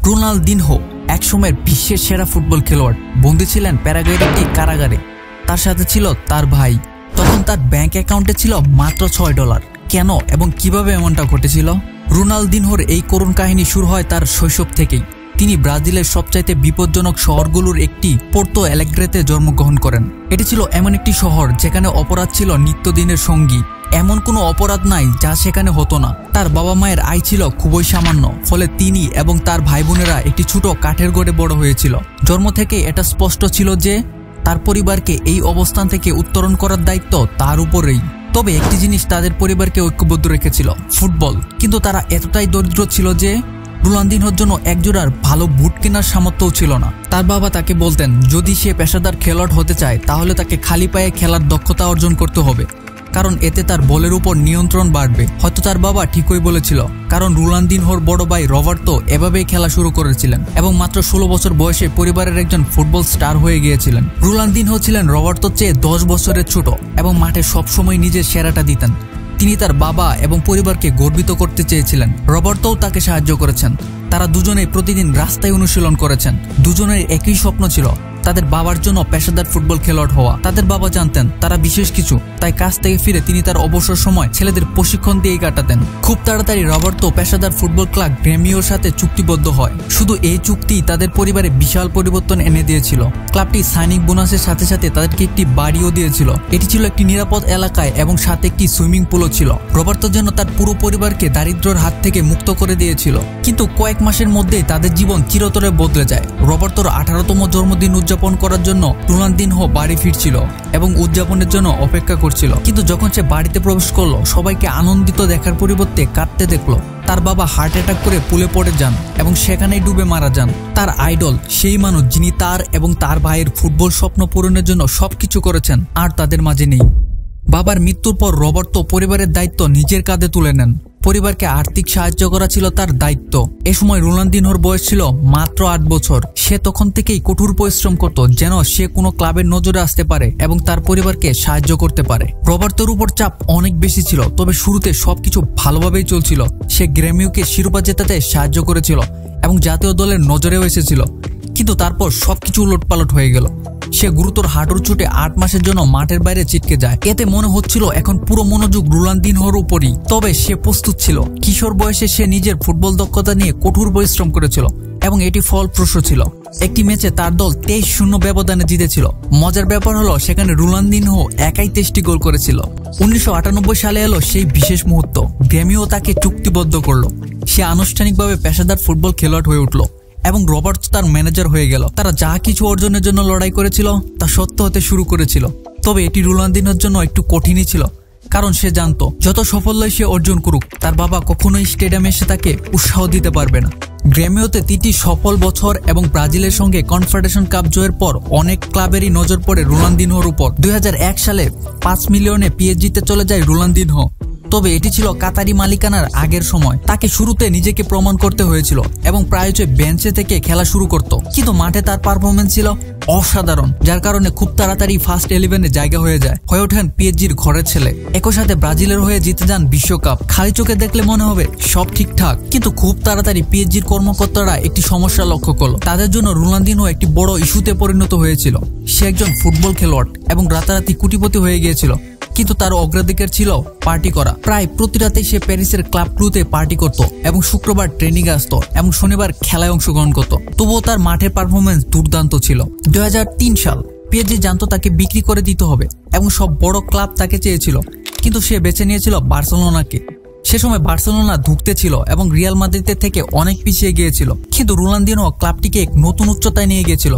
Ronaldinho একসময়ের বিশ্বের সেরা ফুটবল খেলোয়াড়। বন্দী ছিলেন প্যারাগুয়ের একটি কারাগারে। তার সাথে ছিল তার ভাই। তখন তার ব্যাংক অ্যাকাউন্টে ছিল মাত্র $6। কেন এবং কিভাবে এমনটা ঘটেছিল? রোনালদিনহোর এই করুণ কাহিনী শুরু হয় তার শৈশব থেকেই। তিনি ব্রাজিলের সবচাইতে বিপজ্জনক শহরগুলোর একটি পোর্তো অ্যালেগ্রেতে জন্মগ্রহণ করেন। এটি ছিল এমন একটি শহর যেখানে অপরাধ ছিল নিত্যদিনের সঙ্গী। এমন কোনো অপরাধ নাই যা সেখানে হতো না। তার বাবা মায়ের আয় ছিল খুবই সামান্য, ফলে তিনি এবং তার ভাই বোনেরা একটি ছোট কাঠের ঘরে বড় হয়েছিল। জন্ম থেকে এটা স্পষ্ট ছিল যে তার পরিবারকে এই অবস্থান থেকে উত্তরণ করার দায়িত্ব তার উপরেই। তবে একটি জিনিস তাদের পরিবারকে ঐক্যবদ্ধ রেখেছিল, ফুটবল। কিন্তু তারা এতটাই দরিদ্র ছিল যে রোনালদিনহোর জন্য একজোড়ার ভালো বুট কেনার সামর্থ্যও ছিল না। তার বাবা তাকে বলতেন যদি সে পেশাদার খেলোয়াড় হতে চায় তাহলে তাকে খালি পায়ে খেলার দক্ষতা অর্জন করতে হবে, কারণ এতে তার বলের উপর নিয়ন্ত্রণ বাড়বে। হয়তো তার বাবা ঠিকই বলেছিল, কারণ রোনালদিনহোর বড় ভাই রবার্তো এভাবেই খেলা শুরু করেছিলেন এবং মাত্র 16 বছর বয়সে পরিবারের একজন ফুটবল স্টার হয়ে গিয়েছিলেন। রোনালদিনহো ছিলেন রবার্তোর চেয়ে 10 বছরের ছোট এবং মাঠে সবসময় নিজের সেরাটা দিতেন। তিনি তার বাবা এবং পরিবারকে গর্বিত করতে চেয়েছিলেন। রবার্তোও তাকে সাহায্য করেছেন। তারা দুজনেই প্রতিদিন রাস্তায় অনুশীলন করেছেন। দুজনের একই স্বপ্ন ছিল, তাদের বাবার জন্য পেশাদার ফুটবল খেলোয়াড় হওয়া। তাদের বাবা জানতেন তারা বিশেষ কিছু, তাই কাজ থেকে ফিরে তিনি তার অবসর সময় ছেলেদের প্রশিক্ষণ দিয়েই কাটাতেন। খুব তাড়াতাড়ি রবার্তো পেশাদার ফুটবল ক্লাব গ্রেমিওর সাথে চুক্তিবদ্ধ হয়। শুধু এই চুক্তি তাদের পরিবারে বিশাল পরিবর্তন এনে দিয়েছিল। ক্লাবটি সাইনিং বোনাসের সাথে সাথে তাদেরকে একটি বাড়িও দিয়েছিল। এটি ছিল একটি নিরাপদ এলাকায় এবং সাথে একটি সুইমিং পুলও ছিল। রবার্তো যেন তার পুরো পরিবারকে দারিদ্র্যের হাত থেকে মুক্ত করে দিয়েছিল। কিন্তু কয়েক মাসের মধ্যেই তাদের জীবন চিরতরে বদলে যায়। রবার্তোর 18তম জন্মদিন উদযাপন করার জন্য রোনালদিনহো বাড়ি ফিরছিল এবং উদযাপনের জন্য অপেক্ষা করছিল। কিন্তু যখন সে বাড়িতে প্রবেশ করলো, সবাইকে আনন্দিত দেখার পরিবর্তে কাঁদতে দেখলো। তার বাবা হার্ট অ্যাটাক করে পুলে পড়ে যান এবং সেখানেই ডুবে মারা যান। তার আইডল, সেই মানুষ যিনি তার এবং তার ভাইয়ের ফুটবল স্বপ্ন পূরণের জন্য সবকিছু করেছেন, আর তাদের মাঝে নেই। বাবার মৃত্যুর পর রবার্তো পরিবারের দায়িত্ব নিজের কাঁধে তুলে নেন। পরিবারকে আর্থিক সাহায্য করা ছিল তার দায়িত্ব। এ সময় রোনালদিনহোর বয়স ছিল মাত্র 8 বছর। সে তখন থেকেই কঠোর পরিশ্রম করত যেন সে কোনো ক্লাবের নজরে আসতে পারে এবং তার পরিবারকে সাহায্য করতে পারে। রবার্তোর উপর চাপ অনেক বেশি ছিল, তবে শুরুতে সবকিছু ভালোভাবেই চলছিল। সে গ্রেমিওকে শিরোপা জেতাতে সাহায্য করেছিল এবং জাতীয় দলের নজরেও এসেছিল। কিন্তু তারপর সবকিছু উলটপালট হয়ে গেল। সে গুরুতর হাঁটুর চোটে 8 মাসের জন্য মাঠের বাইরে ছিটকে যায়। এতে মনে হচ্ছিল এখন পুরো মনোযোগ রোনালদিনহোর উপরই। তবে সে প্রস্তুত ছিল। কিশোর বয়সে সে নিজের ফুটবল দক্ষতা নিয়ে কঠোর পরিশ্রম করেছিল এবং এটি ফলপ্রসূ ছিল। একটি ম্যাচে তার দল 23-0 ব্যবধানে জিতেছিল। মজার ব্যাপার হলো সেখানে রোনালদিনহো একাই 23টি গোল করেছিল। 1998 সালে এলো সেই বিশেষ মুহূর্ত। গ্রেমিও তাকে চুক্তিবদ্ধ করলো। সে আনুষ্ঠানিকভাবে পেশাদার ফুটবল খেলোয়াড় হয়ে উঠল এবং রবার্তো তার ম্যানেজার হয়ে গেল। তারা যা কিছু অর্জনের জন্য লড়াই করেছিল তা সত্য হতে শুরু করেছিল। তবে এটি রোনালদিনহোর জন্য একটু কঠিনই ছিল, কারণ সে জানতো যত সাফল্যই সে অর্জন করুক, তার বাবা কখনোই স্টেডিয়ামে এসে তাকে উৎসাহ দিতে পারবে না। গ্রেমিওতে 3টি সফল বছর এবং ব্রাজিলের সঙ্গে কনফেডারেশন কাপ জয়ের পর অনেক ক্লাবেরই নজর পড়ে রোনালদিনহোর উপর। 2001 সালে 5 মিলিয়নে পিএসজিতে চলে যায় রোনালদিনহো। তবে এটি ছিল কাতারি মালিকানার আগের সময়। তাকে শুরুতে নিজেকে প্রমাণ করতে হয়েছিল এবং প্রায়শই বেঞ্চে থেকে খেলা শুরু করত। কিন্তু মাঠে তার পারফরমেন্স ছিল অসাধারণ, যার কারণে খুব তাড়াতাড়ি ফার্স্ট 11-এ জায়গা হয়ে ওঠেন পিএসজির ঘরের ছেলে। একই সাথে ব্রাজিলের হয়ে জিতে যান বিশ্বকাপ। খালি চোখে দেখলে মনে হবে সব ঠিকঠাক, কিন্তু খুব তাড়াতাড়ি পিএসজির কর্মকর্তারা একটি সমস্যা লক্ষ্য করলো। তাদের জন্য রোনালদিনহো একটি বড় ইস্যুতে পরিণত হয়েছিল। সে একজন ফুটবল খেলোয়াড় এবং রাতারাতি কোটিপতি হয়ে গিয়েছিল, কিন্তু তার অগ্রাধিকার ছিল পার্টি করা। প্রায় প্রতি রাতে সে প্যারিসের ক্লাবগুলোতে পার্টি করত এবং শুক্রবার ট্রেনিং আসত এবং শনিবার খেলায় অংশগ্রহণ করত। তবুও তার মাঠের পারফরমেন্স দুর্দান্ত ছিল। 2003 সাল পিএসজি জানতো তাকে বিক্রি করে দিতে হবে এবং সব বড় ক্লাব তাকে চেয়েছিল, কিন্তু সে বেছে নিয়েছিল বার্সেলোনাকে। সে সময় বার্সেলোনা ধুঁকতে ছিল এবং রিয়াল মাদ্রিদের থেকে অনেক পিছিয়ে গিয়েছিল। কিন্তু রোনালদিনহো ক্লাবটিকে এক নতুন উচ্চতায় নিয়ে গিয়েছিল।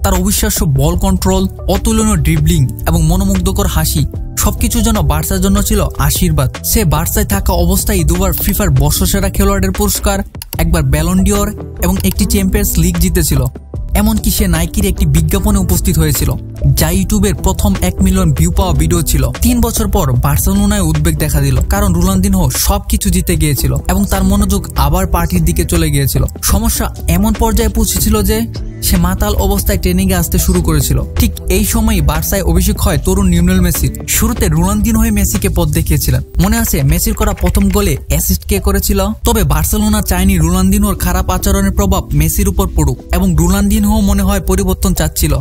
তার অবিশ্বাস্য বল কন্ট্রোল, অতুলনীয় ড্রিবলিং এবং মনোমুগ্ধকর হাসি সবকিছু যেন বার্সার জন্য ছিল আশীর্বাদ। সে বার্সায় থাকা অবস্থায় 2বার ফিফার বর্ষসেরা খেলোয়াড়ের পুরস্কার, একবার ব্যালন ডিওর এবং একটি চ্যাম্পিয়ন্স লিগ জিতেছিল। এমনকি সে নাইকির একটি বিজ্ঞাপনে উপস্থিত হয়েছিল, যা ইউটিউবের প্রথম 1 মিলিয়ন ভিউ পাওয়া ভিডিও ছিল। 3 বছর পর বার্সেলোনায় উদ্বেগ দেখা দিল, কারণ রোনালদিনহো সবকিছু জিতে গিয়েছিল এবং তার মনোযোগ আবার পার্টির দিকে চলে গিয়েছিল। সমস্যা এমন পর্যায়ে পৌঁছেছিল যে সে মাতাল অবস্থায় ট্রেনিংয়ে আসতে শুরু করেছিল। ঠিক এই সময়ই বার্সায় অভিষেক হয় তরুণ লিওনেল মেসির। শুরুতে রোনালদিনহো হয়ে মেসিকে পথ দেখিয়েছিলেন। মনে আছে মেসির করা প্রথম গোলে অ্যাসিস্ট কে করেছিল? তবে বার্সেলোনা চায়নি রোনালদিনহোর খারাপ আচরণের প্রভাব মেসির উপর পড়ুক এবং রোনালদিনহো মনে হয় পরিবর্তন চাচ্ছিল।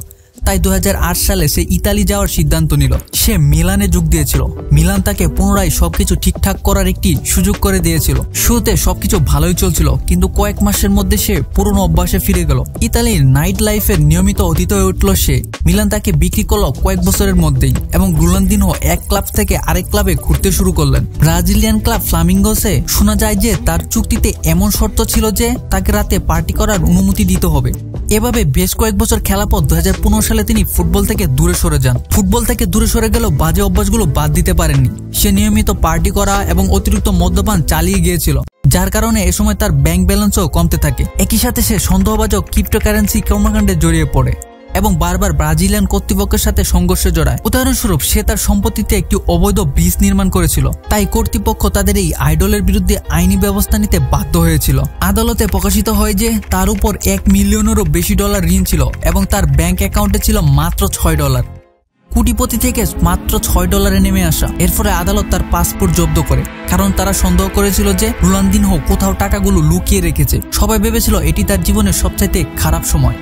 তাই 2008 সালে সে ইতালি যাওয়ার সিদ্ধান্ত নিল। সে মিলানে যোগ দিয়েছিল। মিলান তাকে পুনরায় সবকিছু ঠিকঠাক করার একটি সুযোগ করে দিয়েছিল। শুরুতে সবকিছু ভালোই চলছিল, কিন্তু কয়েক মাসের মধ্যে সে পুরনো অভ্যাসে ফিরে গেল। ইতালির নাইট লাইফের নিয়মিত অতিথি হয়ে উঠল সে। মিলান তাকে বিক্রি করলো কয়েক বছরের মধ্যেই এবং রোনালদিনহো এক ক্লাব থেকে আরেক ক্লাবে ঘুরতে শুরু করলেন। ব্রাজিলিয়ান ক্লাব ফ্লামিঙ্গোসে শোনা যায় যে তার চুক্তিতে এমন শর্ত ছিল যে তাকে রাতে পার্টি করার অনুমতি দিতে হবে। এভাবে বেশ কয়েক বছর খেলা পর 2015 সালে তিনি ফুটবল থেকে দূরে সরে যান। ফুটবল থেকে দূরে সরে গেলেও বাজে অভ্যাসগুলো বাদ দিতে পারেননি। সে নিয়মিত পার্টি করা এবং অতিরিক্ত মদ্যপান চালিয়ে গিয়েছিল, যার কারণে এ সময় তার ব্যাংক ব্যালেন্সও কমতে থাকে। একই সাথে সে সন্দেহভাজন ক্রিপ্টোকারেন্সি কর্মকাণ্ডে জড়িয়ে পড়ে এবং বারবার ব্রাজিলিয়ান কর্তৃপক্ষের সাথে সংঘর্ষে জড়ায়। উদাহরণস্বরূপ সে তার সম্পত্তিতে একটি অবৈধ ব্রিজ নির্মাণ করেছিল, তাই কর্তৃপক্ষ তাদের এই আইডলের বিরুদ্ধে আইনি ব্যবস্থা নিতে বাধ্য হয়েছিল। আদালতে প্রকাশিত হয় যে তার উপর $1 মিলিয়নেরও বেশি ঋণ ছিল এবং তার ব্যাংক অ্যাকাউন্টে ছিল মাত্র $6। কোটিপতি থেকে মাত্র $6 নেমে আসা। এর ফলে আদালত তার পাসপোর্ট জব্দ করে, কারণ তারা সন্দেহ করেছিল যে রোনালদিনহো কোথাও টাকাগুলো লুকিয়ে রেখেছে। সবাই ভেবেছিল এটি তার জীবনের সবচাইতে খারাপ সময়।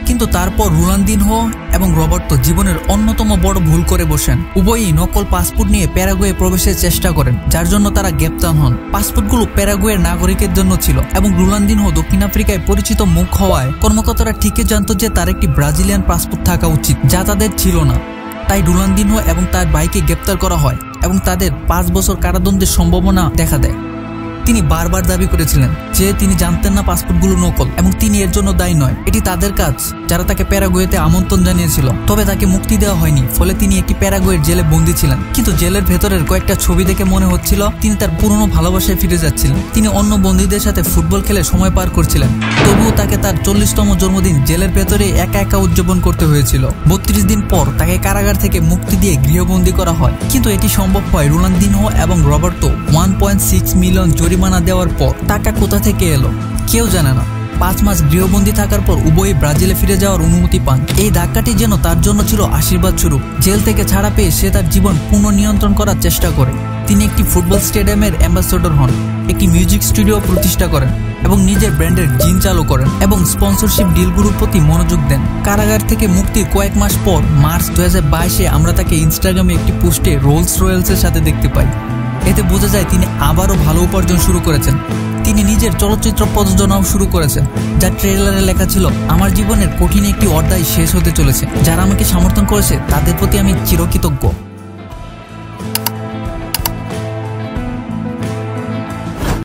কিন্তু তারপর রোনালদিনহো এবং রবার্তো জীবনের অন্যতম বড় ভুল করে বসেন। উভয়ই নকল পাসপোর্ট নিয়ে প্যারাগুয়ে প্রবেশের চেষ্টা করেন, যার জন্য তারা গ্রেপ্তার হন। পাসপোর্টগুলো প্যারাগুয়ের নাগরিকের জন্য ছিল এবং রোনালদিনহো দক্ষিণ আফ্রিকায় পরিচিত মুখ হওয়ায় কর্মকর্তারা ঠিকই জানত যে তার একটি ব্রাজিলিয়ান পাসপোর্ট থাকা উচিত, যা তাদের ছিল না। তাই রোনালদিনহো এবং তার ভাইকে গ্রেপ্তার করা হয় এবং তাদের 5 বছর কারাদণ্ডের সম্ভাবনা দেখা দেয়। তিনি বারবার দাবি করেছিলেন যে তিনি জানতেন না পাসপোর্টগুলো নকল এবং তিনি এর জন্য দায়ী নয়। এটি তাদের কাজ যারা তাকে প্যারাগুয়েতে আমন্ত্রণ জানিয়েছিল। তবে তাকে মুক্তি দেওয়া হয়নি, ফলে তিনি একটি প্যারাগুয়ের জেলে বন্দী ছিলেন। কিন্তু জেলের ভেতরের কয়েকটা ছবি দেখে মনে হচ্ছিল তিনি তার পুরনো ভালোবাসায় ফিরে যাচ্ছিলেন। তিনি অন্য বন্দীদের সাথে ফুটবল খেলে সময় পার করছিলেন। তবুও তাকে তার 40তম জন্মদিন জেলের ভেতরে একা একা উদযাপন করতে হয়েছিল। 32 দিন পর তাকে কারাগার থেকে মুক্তি দিয়ে গৃহবন্দী করা হয়। কিন্তু এটি সম্ভব হয় রোনালদিনহো এবং রবার্তো 1.6 মিলিয়ন জরিমানা দেওয়ার পর। টাকা কোথা থেকে এলো কেউ জানে না। 5 মাস গৃহবন্দী থাকার পর উভয়ই ব্রাজিলে ফিরে যাওয়ার অনুমতি পান। এই ধাক্কাটি যেন তার জন্য ছিল আশীর্বাদ স্বরূপ। জেল থেকে ছাড়া পেয়ে সে তার জীবন পুনঃনিয়ন্ত্রণ করার চেষ্টা করে। তিনি একটি ফুটবল স্টেডিয়ামের অ্যাম্বাসেডর হন, একটি মিউজিক স্টুডিও প্রতিষ্ঠা করেন এবং নিজের ব্র্যান্ডের জিন চালু করেন এবং স্পন্সরশিপ ডিলগুলোর প্রতি মনোযোগ দেন। কারাগার থেকে মুক্তির কয়েক মাস পর মার্চ 2022-এ আমরা তাকে ইনস্টাগ্রামে একটি পোস্টে রোলস রয়েলসের সাথে দেখতে পাই। এতে বোঝা যায় তিনি আবারও ভালো উপার্জন শুরু করেছেন। তিনি নিজের চলচ্চিত্র প্রযোজনাও শুরু করেছেন, যার ট্রেলারে লেখা ছিল, আমার জীবনের কঠিন একটি অধ্যায় শেষ হতে চলেছে। যারা আমাকে সমর্থন করেছে তাদের প্রতি আমি চিরকৃতজ্ঞ।